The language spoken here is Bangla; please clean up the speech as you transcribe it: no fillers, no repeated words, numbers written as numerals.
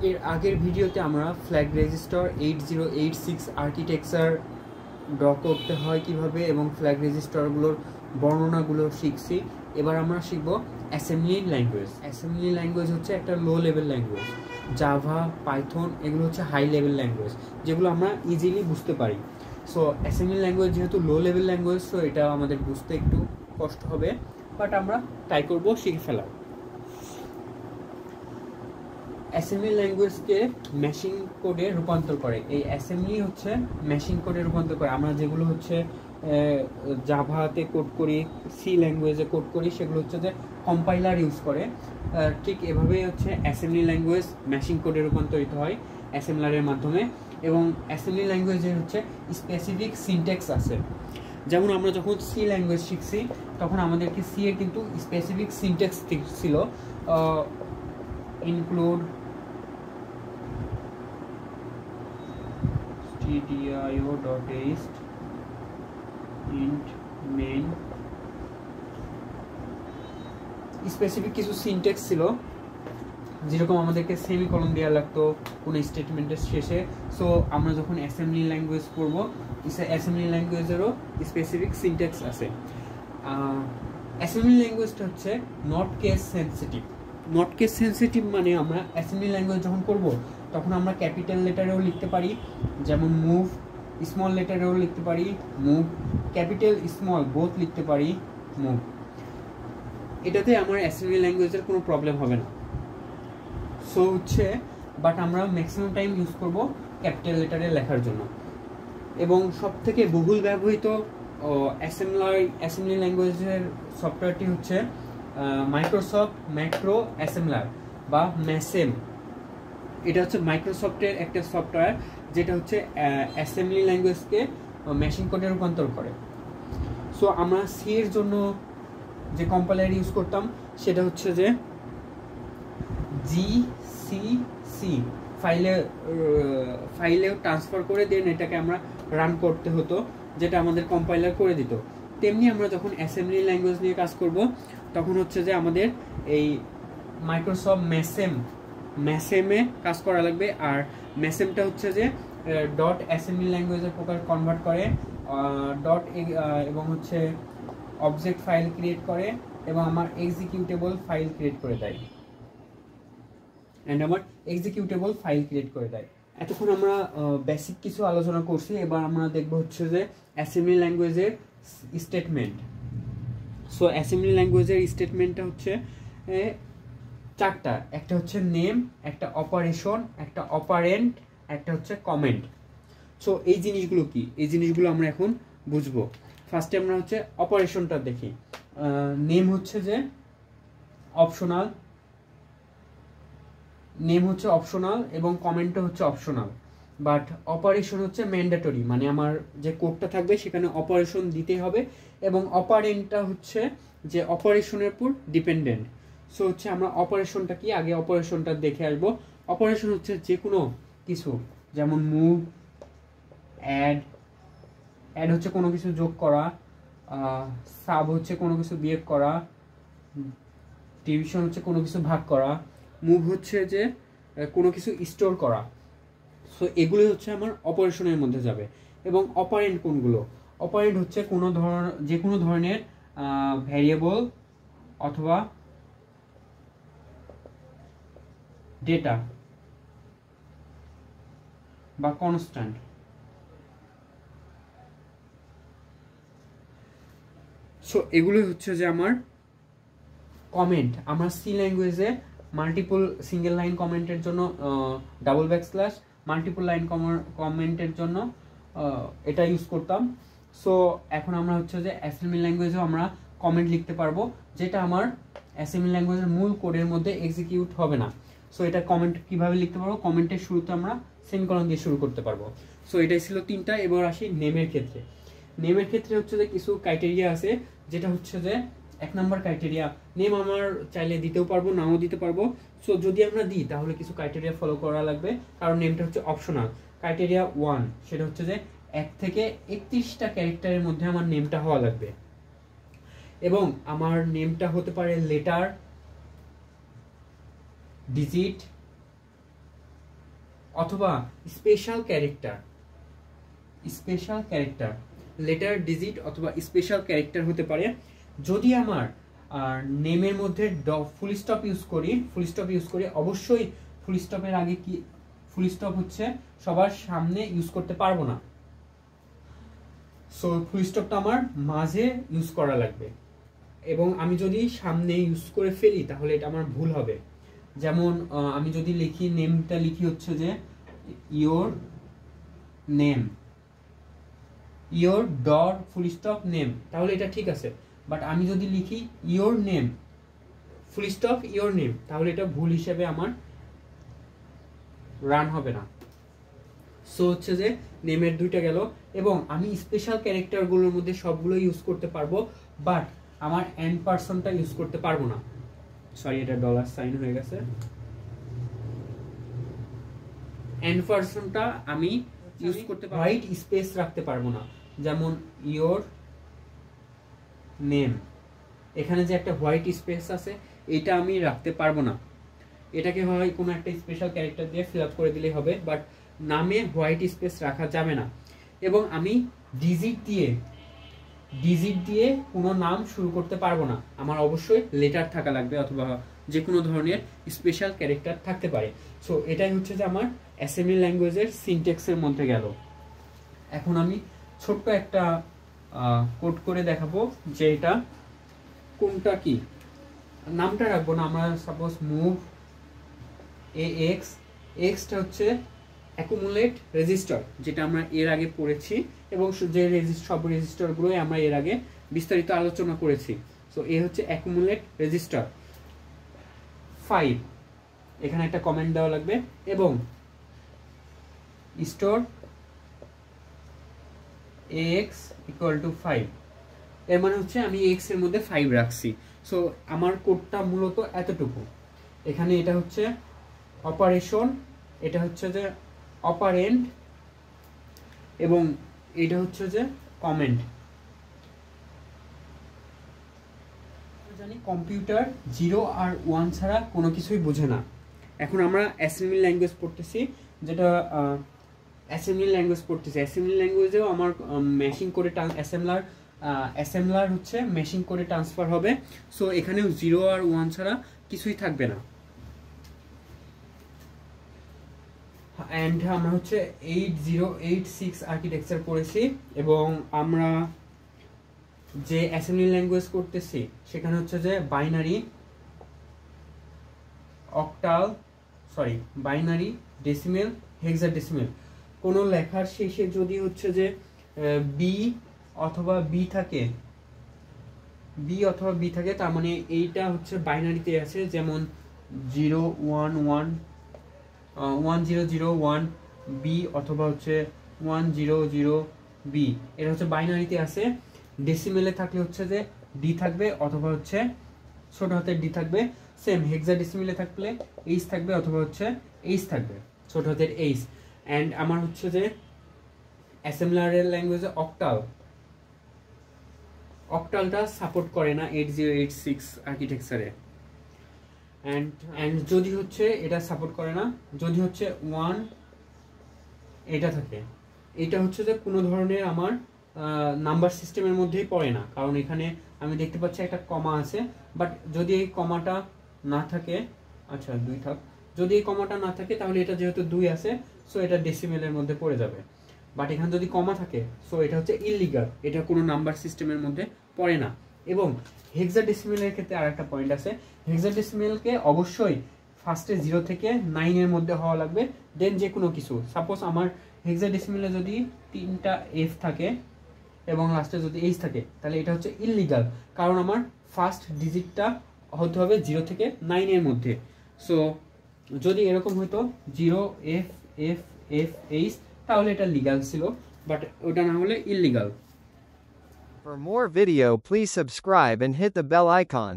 এর আগের ভিডিওতে আমরা ফ্ল্যাগ রেজিস্টার 8086 আর্কিটেকচার ড্র করতে হয় কিভাবে এবং ফ্ল্যাগ রেজিস্টারগুলোর বর্ণনাগুলো শিখছি। এবার আমরা শিখব অ্যাসেম্বলি ল্যাঙ্গুয়েজ। অ্যাসেম্বলি ল্যাঙ্গুয়েজ হচ্ছে একটা low level language. Java, Python এগুলো হচ্ছে হাই লেভেল ল্যাঙ্গুয়েজ, যেগুলো আমরা ইজিলি বুঝতে পারি। সো অ্যাসেম্বলি ল্যাঙ্গুয়েজ যেহেতু লো লেভেল ল্যাঙ্গুয়েজ, সো এটা আমাদের বুঝতে একটু কষ্ট হবে, বাট আমরা ট্রাই করব শিখে ফেলার। অ্যাসেম্বলি ল্যাঙ্গুয়েজকে মেশিন কোডে রূপান্তর করে। এই অ্যাসেম্বলি হচ্ছে মেশিন কোডে রূপান্তর করে। আমরা যেগুলো হচ্ছে জাভাতে কোড করি, সি ল্যাঙ্গুয়েজে কোড করি, সেগুলো হচ্ছে যে কম্পাইলার ইউজ করে। ঠিক এভাবেই হচ্ছে অ্যাসেম্বলি ল্যাঙ্গুয়েজ মেশিন কোডে রূপান্তরিত হয় অ্যাসেম্বলারের মাধ্যমে। এবং অ্যাসেম্বলি ল্যাঙ্গুয়েজের হচ্ছে স্পেসিফিক সিনট্যাক্স আছে। যেমন আমরা যখন সি ল্যাঙ্গুয়েজ শিখছি তখন আমাদেরকে সি এর কিন্তু স্পেসিফিক সিনট্যাক্স ছিল, include stdio.est int main specific কিছু সিনট্যাক্স ছিল, যেরকম আমাদেরকে সেমিকলন দেওয়া লাগতো কোনো স্টেটমেন্টের শেষে। সো আমরা যখন অ্যাসেম্বলি ল্যাঙ্গুয়েজ পড়ব, অ্যাসেম্বলি ল্যাঙ্গুয়েজেরও স্পেসিফিক সিনট্যাক্স আছে। অ্যাসেম্বলি ল্যাঙ্গুয়েজটা হচ্ছে not case sensitive. Not case sensitive মানে আমরা অ্যাসেম্বলি ল্যাঙ্গুয়েজ যখন করব তখন আমরা ক্যাপিটাল লেটারেও লিখতে পারি, যেমন মুভ, স্মল লেটারেও লিখতে পারি মুভ, ক্যাপিটাল স্মল বোথ লিখতে পারি মুভ। এটাতে আমার অ্যাসেম্বলি ল্যাঙ্গুয়েজের কোনো প্রবলেম হবে না। সো হচ্ছে বাট আমরা ম্যাক্সিমাম টাইম ইউজ করব ক্যাপিটাল লেটারে লেখার জন্য। এবং সবথেকে বহুল ব্যবহৃত অ্যাসেম্বলি ল্যাঙ্গুয়েজের সফটওয়্যারটি হচ্ছে মাইক্রোসফট ম্যাক্রো অ্যাসেম্বলার বা ম্যাসেম। এটা হচ্ছে মাইক্রোসফটের একটা সফটওয়্যার যেটা হচ্ছে অ্যাসেম্বলি ল্যাঙ্গুয়েজকে মেশিন কোডে রূপান্তর করে। সো আমরা সি এর জন্য যে কম্পাইলার ইউজ করতাম সেটা হচ্ছে যে জিসিসি, ফাইলে ট্রান্সফার করে দেন এটাকে আমরা রান করতে হতো, যেটা আমাদের কম্পাইলার করে দিত। তেমনি আমরা যখন অ্যাসেম্বলি ল্যাঙ্গুয়েজ নিয়ে কাজ করব তখন হচ্ছে যে আমাদের এই মাইক্রোসফট ম্যাসেমে কাজ করা লাগবে। আর ম্যাসেমটা হচ্ছে যে ডট অ্যাসেম্বলি ল্যাঙ্গুয়েজের প্রকার কনভার্ট করে, ডট এবং হচ্ছে অবজেক্ট ফাইল ক্রিয়েট করে এবং আমার এক্সিকিউটেবল ফাইল ক্রিয়েট করে দেয় এতক্ষণ আমরা বেসিক কিছু আলোচনা করছি। এবার আমরা দেখব হচ্ছে যে অ্যাসেম্বলি ল্যাঙ্গুয়েজের স্টেটমেন্ট। সো অ্যাসেম্বলি ল্যাঙ্গুয়েজের স্টেটমেন্টটা হচ্ছে চারটা। একটা হচ্ছে নেম, একটা অপারেশন, একটা অপারেন্ট, একটা হচ্ছে কমেন্ট। সো এই জিনিসগুলো কি, এই জিনিসগুলো আমরা এখন বুঝবো। ফার্স্টে আমরা হচ্ছে অপারেশনটা দেখি। নেম হচ্ছে যে অপশনাল, এবং কমেন্টটা হচ্ছে অপশনাল, বাট অপারেশন হচ্ছে ম্যান্ডেটরি, মানে আমার যে কোডটা থাকবে সেখানে অপারেশন দিতে হবে। এবং অপারেন্টটা হচ্ছে যে অপারেশনের উপর ডিপেন্ডেন্ট। সো হচ্ছে আমরা অপারেশনটা কি, আগে অপারেশনটা দেখে আসবো। অপারেশন হচ্ছে যে কোনো কিছু, যেমন মুভ, অ্যাড হচ্ছে কোনো কিছু যোগ করা, সাব হচ্ছে কোনো কিছু বিয়োগ করা, ডিভিশন হচ্ছে কোনো কিছু ভাগ করা, মুভ হচ্ছে যে কোনো কিছু স্টোর করা। সো এগুলো হচ্ছে আমার অপারেশনের মধ্যে যাবে। এবং অপারেন্ট কোনগুলো? অপারেন্ট হচ্ছে যে কোনো ধরনের ভ্যারিয়েবল অথবা ডেটা বা কনস্ট্যান্ট। সো এগুলো হচ্ছে যে আমার কমেন্ট। আমরা সি ল্যাঙ্গুয়েজে মাল্টিপল সিঙ্গেল লাইন কমেন্টের জন্য ডাবল ব্যাকস্ল্যাশ, মাল্টিপল লাইন কমেন্টের জন্য এটা ইউজ করতাম। সো এখন আমরা হচ্ছে যে অ্যাসেম্বলি ল্যাঙ্গুয়েজেও আমরা কমেন্ট লিখতে পারবো, যেটা আমার অ্যাসেম্বলি ল্যাঙ্গুয়েজের মূল কোডের মধ্যে এক্সিকিউট হবে না। সো এটা কমেন্ট কিভাবে লিখতে পারবো, কমেন্টের শুরুতে আমরা সেমিকলন দিয়ে শুরু করতে পারবো। সো এটাই ছিল তিনটা। এবার আসি নেমের ক্ষেত্রে। নেমের ক্ষেত্রে হচ্ছে যে কিছু ক্রাইটেরিয়া আছে, যেটা হচ্ছে যে 1 নম্বর ক্রাইটেরিয়া, নেম আমার চাইলে দিতেও পারবো নাও দিতে পারবো। সো যদি আমরা দিই তাহলে কিছু ক্রাইটেরিয়া ফলো করা লাগবে, কারণ নেমটা হচ্ছে অপশনাল। ক্রাইটেরিয়া 1 সেটা হচ্ছে যে 1 থেকে 31টা ক্যারেক্টারের মধ্যে আমার নেমটা হওয়া লাগবে। এবং আমার নেমটা হতে পারে লেটার, ডিজিট, অথবা স্পেশাল ক্যারেক্টার, লেটার, ডিজিট অথবা স্পেশাল ক্যারেক্টার হতে পারে। যদি আমার নেমের মধ্যে ফুল স্টপ ইউজ করি, অবশ্যই ফুল স্টপের আগে কি, ফুল স্টপ হচ্ছে সবার সামনে ইউজ করতে পারবো না, সো ফুল স্টপটা আমার মাঝে ইউজ করা লাগবে। এবং আমি যদি সামনে ইউজ করে ফেলি তাহলে এটা আমার ভুল হবে। যেমন আমি যদি লিখি, নেমটা লিখি হচ্ছে যে your name, your dot full stop name, তাহলে এটা ঠিক আছে। বাট আমি যদি লিখি your name full stop your name, তাহলে এটা ভুল হিসেবে আমার রান হবে না। সো হচ্ছে যে নেমের দুইটা গেল, এবং আমি স্পেশাল ক্যারেক্টারগুলোর মধ্যে সবগুলো ইউজ করতে পারবো, বাট আমার এন্ড পারসনটা ইউজ করতে পারবো না। সরি, এটা ডলার সাইন হয়ে গেছে। এন্ড পারসনটা আমি ইউজ করতে পারবো, হোয়াইট স্পেস রাখতে পারবো না। যেমন ইয়োর নেম, এখানে যে একটা হোয়াইট স্পেস আছে এটা আমি রাখতে পারবো না। এটাকে হয় কোনো একটা স্পেশাল ক্যারেক্টার দিয়ে ফিল আপ করে দিলেই হবে, বাট নামে হোয়াইট স্পেস রাখা যাবে না। এবং আমি ডিজিট দিয়ে কোনো নাম শুরু করতে পারবো না, আমার অবশ্যই লেটার থাকা লাগবে অথবা যে কোনো ধরনের স্পেশাল ক্যারেক্টার থাকতে পারে। সো এটাই হচ্ছে যে আমার অ্যাসেম্বলি ল্যাঙ্গুয়েজের সিনট্যাক্সের মধ্যে গেল। এখন আমি ছোট্ট একটা কোড করে দেখাবো যে এটা কোনটা কি। নামটা রাখবো না আমরা, সাপোজ মুভ AX, এক্সটা হচ্ছে অ্যাকুমুলেট রেজিস্টার, যেটা আমরা এর আগে পড়েছি, এবং যে সব রেজিস্টারগুলোই আমরা এর আগে বিস্তারিত আলোচনা করেছি। সো এ হচ্ছে অ্যাকুমুলেট রেজিস্টার 5, এখানে একটা কমেন্ট দেওয়া লাগবে, এবং স্টোর AX ইকুয়াল টু 5, এর মানে হচ্ছে আমি এক্স এর মধ্যে 5 রাখছি। সো আমার কোডটা মূলত এতটুকু। এখানে এটা হচ্ছে অপারেশন, এটা হচ্ছে যে অপারেন্ড, এবং এটা হচ্ছে যে কমেন্ট। জানি কম্পিউটার 0 আর 1 ছাড়া কোনো কিছুই বোঝে না। এখন আমরা অ্যাসেম্বলি ল্যাঙ্গুয়েজ পড়তেছি, যেটা অ্যাসেম্বলি ল্যাঙ্গুয়েজেও আমার মেশিং করে অ্যাসেম্বলার হচ্ছে মেশিং করে ট্রান্সফার হবে। সো এখানেও 0 আর 1 ছাড়া কিছুই থাকবে না। অ্যান্ড আমরা হচ্ছে 8086 আর্কিটেকচার পড়েছি, এবং আমরা যে অ্যাসেম্বলি ল্যাঙ্গুয়েজ করতেছি সেখানে হচ্ছে যে বাইনারি, ডেসিমেল, হেক্সাডেসিমেল। কোনো লেখার শেষে যদি হচ্ছে যে বি অথবা বি থাকে, তার মানে এইটা হচ্ছে বাইনারিতে আছে। যেমন 1001 বি অথবা হচ্ছে 100 বি, এটা হচ্ছে বাইনারিতে আছে। ডেসিমেলে থাকলে হচ্ছে যে ডি থাকবে অথবা হচ্ছে ছোট হাতের ডি থাকবে। সেম হেক্সাডেসিমেলে থাকলে এইচ থাকবে অথবা হচ্ছে এইচ থাকবে, ছোট হাতের এইচ। অ্যান্ড আমার হচ্ছে যে অ্যাসেম্বলারের ল্যাঙ্গুয়েজে অক্টালটা সাপোর্ট করে না 8086 আর্কিটেকচারে। অ্যান্ড যদি হচ্ছে এটা সাপোর্ট করে না, যদি হচ্ছে 1 এটা থাকে, এটা হচ্ছে যে কোনো ধরনের আমার নাম্বার সিস্টেমের মধ্যেই পড়ে না, কারণ এখানে আমি দেখতে পাচ্ছি একটা কমা আছে। বাট যদি এই কমাটা না থাকে, আচ্ছা 2 থাক, যদি এই কমাটা না থাকে তাহলে এটা যেহেতু 2 আছে, সো এটা ডেসিমেলের মধ্যে পড়ে যাবে। বাট এখানে যদি কমা থাকে, সো এটা হচ্ছে ইললিগাল, এটা কোনো নাম্বার সিস্টেমের মধ্যে পড়ে না। এবং হেক্সাডেসিমেলের ক্ষেত্রে আরেকটা পয়েন্ট আছে, হেক্সাডেসিমেলকে অবশ্যই ফার্স্টে 0 থেকে 9 এর মধ্যে হওয়া লাগবে, দেন যে কোনো কিছু। সাপোজ আমার হেক্সাডেসিমেলে যদি 3টা এফ থাকে এবং লাস্টে যদি এইচ থাকে, তাহলে এটা হচ্ছে ইললিগাল, কারণ আমার ফার্স্ট ডিজিটটা হতে হবে 0 থেকে 9 এর মধ্যে। সো যদি এরকম হতো 0FFFH, তাহলে এটা লিগাল ছিল, বাট ওটা না হলে illegal. For more video, please subscribe and hit the bell icon.